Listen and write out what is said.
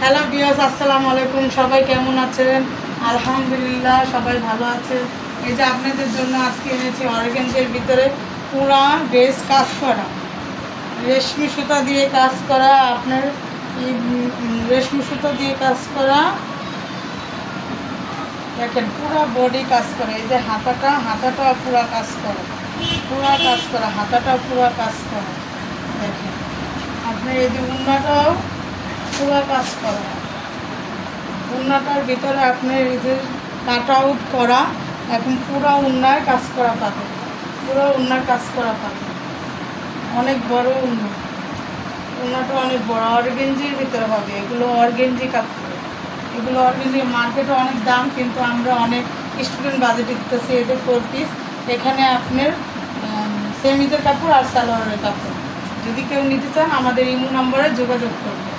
Hello viewers, আসসালামু আলাইকুম। সবাই কেমন আছেন? আলহামদুলিল্লাহ সবাই ভালো আছে। এই যে আপনাদের জন্য আজকে এনেছি অর্গানজার ভিতরে পুরা বেস কাজ করা, রেশমি সুতা দিয়ে কাজ করা, আপনার রেশমি সুতা দিয়ে কাজ করা। দেখেন পুরা বডি কাজ করা। এই যে হাতাটা পুরা কাজ করা, পুরা কাজ করা, হাতাটা পুরা কাজ করা। দেখেন আপনার এই যে উন্নাটাও পুরা কাজ করা। উন্নাটার ভিতরে আপনার এই যে কাট আউট করা, এখন পুরো উন্নায় কাজ করা পাবে, পুরো উন্নার কাজ করা পাবে। অনেক বড় উন্নাটা অনেক বড়, অর্গেঞ্জির ভিতরে হবে। এগুলো অর্গেঞ্জি কাপড়, এগুলো অর্গেঞ্জি। মার্কেটে অনেক দাম, কিন্তু আমরা অনেক স্টুডেন্ট বাজেটে দিতেছি। এই যে 4 পিস, এখানে আপনার সেমিজের কাপড় আর সালোয়ারের কাপড়। যদি কেউ নিতে চান আমাদের ইমো নম্বরে যোগাযোগ করবেন।